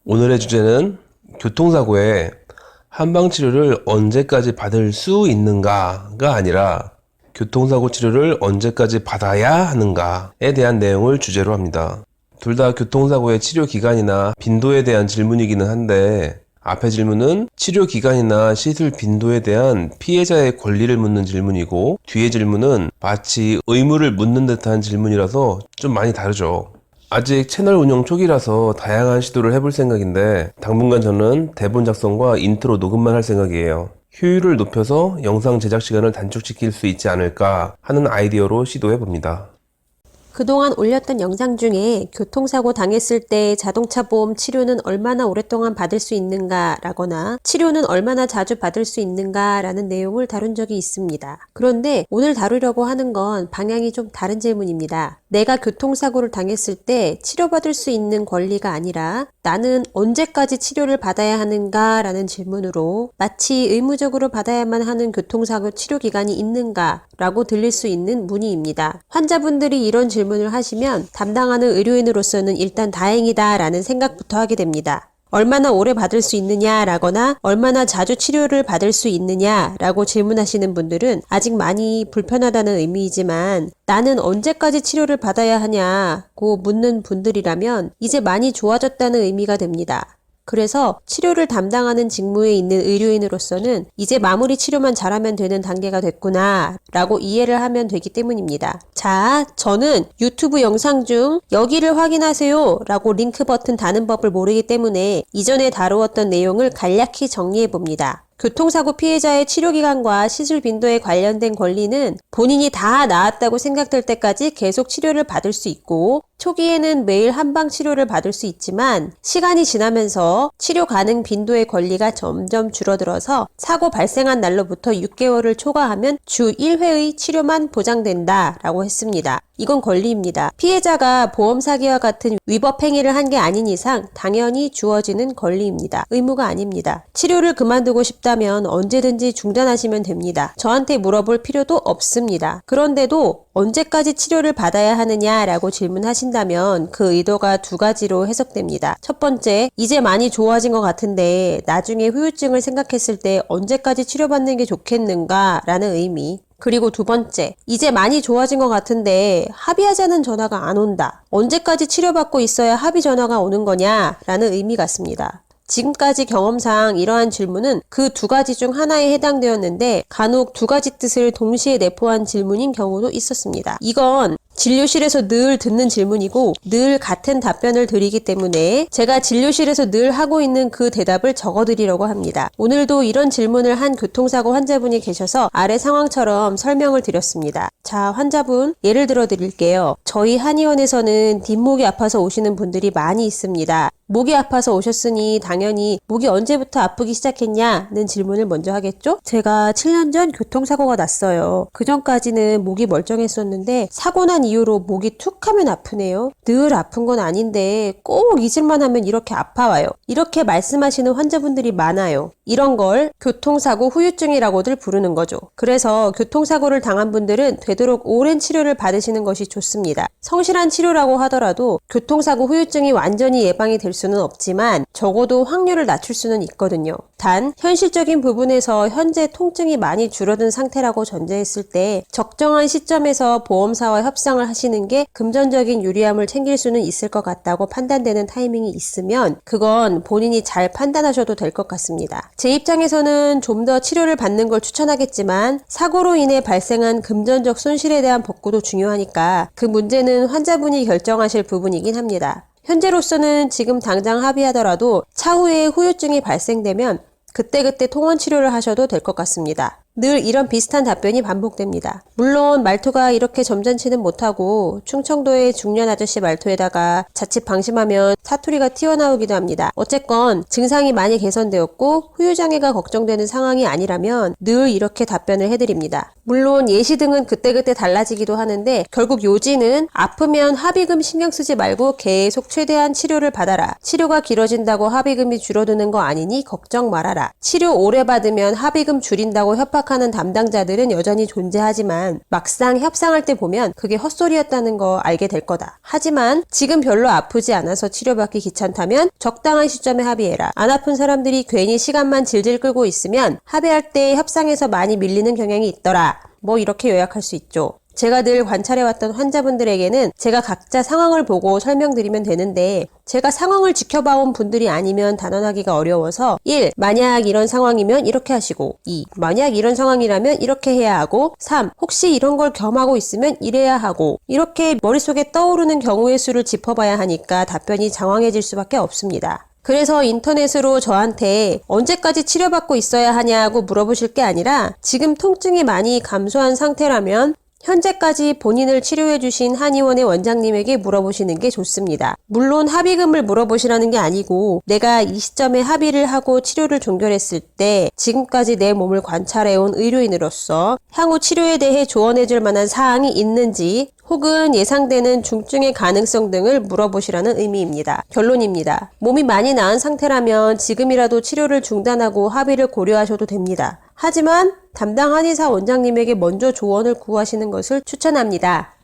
오늘의 주제는 교통사고에 한방치료를 언제까지 받을 수 있는가가 아니라 교통사고 치료를 언제까지 받아야 하는가에 대한 내용을 주제로 합니다. 둘 다 교통사고의 치료 기간이나 빈도에 대한 질문이기는 한데 앞의 질문은 치료 기간이나 시술 빈도에 대한 피해자의 권리를 묻는 질문이고 뒤의 질문은 마치 의무를 묻는 듯한 질문이라서 좀 많이 다르죠. 아직 채널 운영 초기라서 다양한 시도를 해볼 생각인데 당분간 저는 대본 작성과 인트로 녹음만 할 생각이에요. 효율을 높여서 영상 제작 시간을 단축시킬 수 있지 않을까 하는 아이디어로 시도해봅니다. 그동안 올렸던 영상 중에 교통사고 당했을 때 자동차 보험 치료는 얼마나 오랫동안 받을 수 있는가 라거나 치료는 얼마나 자주 받을 수 있는가 라는 내용을 다룬 적이 있습니다. 그런데 오늘 다루려고 하는 건 방향이 좀 다른 질문입니다. 내가 교통사고를 당했을 때 치료받을 수 있는 권리가 아니라 나는 언제까지 치료를 받아야 하는가 라는 질문으로 마치 의무적으로 받아야만 하는 교통사고 치료 기간이 있는가 라고 들릴 수 있는 문의입니다. 환자분들이 이런 질문을 하시면 담당하는 의료인으로서는 일단 다행이다 라는 생각부터 하게 됩니다. 얼마나 오래 받을 수 있느냐 라거나 얼마나 자주 치료를 받을 수 있느냐 라고 질문하시는 분들은 아직 많이 불편하다는 의미이지만 나는 언제까지 치료를 받아야 하냐고 묻는 분들이라면 이제 많이 좋아졌다는 의미가 됩니다. 그래서 치료를 담당하는 직무에 있는 의료인으로서는 이제 마무리 치료만 잘하면 되는 단계가 됐구나 라고 이해를 하면 되기 때문입니다. 자, 저는 유튜브 영상 중 여기를 확인하세요 라고 링크 버튼 다는 법을 모르기 때문에 이전에 다루었던 내용을 간략히 정리해 봅니다. 교통사고 피해자의 치료기간과 시술 빈도에 관련된 권리는 본인이 다 나았다고 생각될 때까지 계속 치료를 받을 수 있고 초기에는 매일 한방 치료를 받을 수 있지만 시간이 지나면서 치료 가능 빈도의 권리가 점점 줄어들어서 사고 발생한 날로부터 6개월을 초과하면 주 1회의 치료만 보장된다 라고 했습니다. 이건 권리입니다. 피해자가 보험 사기와 같은 위법 행위를 한 게 아닌 이상 당연히 주어지는 권리입니다. 의무가 아닙니다. 치료를 그만두고 싶다면 언제든지 중단하시면 됩니다. 저한테 물어볼 필요도 없습니다. 그런데도 언제까지 치료를 받아야 하느냐라고 질문하신다면 그 의도가 두 가지로 해석됩니다. 첫 번째, 이제 많이 좋아진 것 같은데 나중에 후유증을 생각했을 때 언제까지 치료받는 게 좋겠는가 라는 의미. 그리고 두 번째, 이제 많이 좋아진 것 같은데 합의하자는 전화가 안 온다. 언제까지 치료받고 있어야 합의 전화가 오는 거냐? 라는 의미 같습니다. 지금까지 경험상 이러한 질문은 그 두 가지 중 하나에 해당되었는데 간혹 두 가지 뜻을 동시에 내포한 질문인 경우도 있었습니다. 이건 진료실에서 늘 듣는 질문이고 늘 같은 답변을 드리기 때문에 제가 진료실에서 늘 하고 있는 그 대답을 적어드리려고 합니다. 오늘도 이런 질문을 한 교통사고 환자분이 계셔서 아래 상황처럼 설명을 드렸습니다. 자, 환자분 예를 들어 드릴게요. 저희 한의원에서는 뒷목이 아파서 오시는 분들이 많이 있습니다. 목이 아파서 오셨으니 당연히 목이 언제부터 아프기 시작했냐는 질문을 먼저 하겠죠? 제가 7년 전 교통사고가 났어요. 그 전까지는 목이 멀쩡했었는데 사고 난 이후로 목이 툭 하면 아프네요. 늘 아픈 건 아닌데 꼭 잊을만 하면 이렇게 아파와요. 이렇게 말씀하시는 환자분들이 많아요. 이런 걸 교통사고 후유증이라고들 부르는 거죠. 그래서 교통사고를 당한 분들은 되도록 오랜 치료를 받으시는 것이 좋습니다. 성실한 치료라고 하더라도 교통사고 후유증이 완전히 예방이 될 수는 없지만 적어도 확률을 낮출 수는 있거든요. 단 현실적인 부분에서 현재 통증이 많이 줄어든 상태라고 전제했을 때 적정한 시점에서 보험사와 협상을 하시는 게 금전적인 유리함을 챙길 수는 있을 것 같다고 판단되는 타이밍이 있으면 그건 본인이 잘 판단하셔도 될 것 같습니다. 제 입장에서는 좀 더 치료를 받는 걸 추천하겠지만 사고로 인해 발생한 금전적 손실에 대한 복구도 중요하니까 그 문제는 환자분이 결정하실 부분이긴 합니다. 현재로서는 지금 당장 합의하더라도 차후에 후유증이 발생되면 그때그때 통원 치료를 하셔도 될 것 같습니다. 늘 이런 비슷한 답변이 반복됩니다. 물론 말투가 이렇게 점잖지는 못하고 충청도의 중년 아저씨 말투에다가 자칫 방심하면 사투리가 튀어나오기도 합니다. 어쨌건 증상이 많이 개선되었고 후유장애가 걱정되는 상황이 아니라면 늘 이렇게 답변을 해드립니다. 물론 예시 등은 그때그때 달라지기도 하는데 결국 요지는 아프면 합의금 신경 쓰지 말고 계속 최대한 치료를 받아라. 치료가 길어진다고 합의금이 줄어드는 거 아니니 걱정 말아라. 치료 오래 받으면 합의금 줄인다고 협박 생각하는 담당자들은 여전히 존재하지만 막상 협상할 때 보면 그게 헛소리였다는 거 알게 될 거다. 하지만 지금 별로 아프지 않아서 치료받기 귀찮다면 적당한 시점에 합의해라. 안 아픈 사람들이 괜히 시간만 질질 끌고 있으면 합의할 때 협상에서 많이 밀리는 경향이 있더라. 뭐 이렇게 요약할 수 있죠. 제가 늘 관찰해왔던 환자분들에게는 제가 각자 상황을 보고 설명드리면 되는데 제가 상황을 지켜봐온 분들이 아니면 단언하기가 어려워서 1. 만약 이런 상황이면 이렇게 하시고 2. 만약 이런 상황이라면 이렇게 해야 하고 3. 혹시 이런 걸 겸하고 있으면 이래야 하고 이렇게 머릿속에 떠오르는 경우의 수를 짚어봐야 하니까 답변이 장황해질 수밖에 없습니다. 그래서 인터넷으로 저한테 언제까지 치료받고 있어야 하냐고 물어보실 게 아니라 지금 통증이 많이 감소한 상태라면 현재까지 본인을 치료해주신 한의원의 원장님에게 물어보시는 게 좋습니다. 물론 합의금을 물어보시라는 게 아니고 내가 이 시점에 합의를 하고 치료를 종결했을 때 지금까지 내 몸을 관찰해온 의료인으로서 향후 치료에 대해 조언해줄 만한 사항이 있는지 혹은 예상되는 중증의 가능성 등을 물어보시라는 의미입니다. 결론입니다. 몸이 많이 나은 상태라면 지금이라도 치료를 중단하고 합의를 고려하셔도 됩니다. 하지만 담당 한의사 원장님에게 먼저 조언을 구하시는 것을 추천합니다.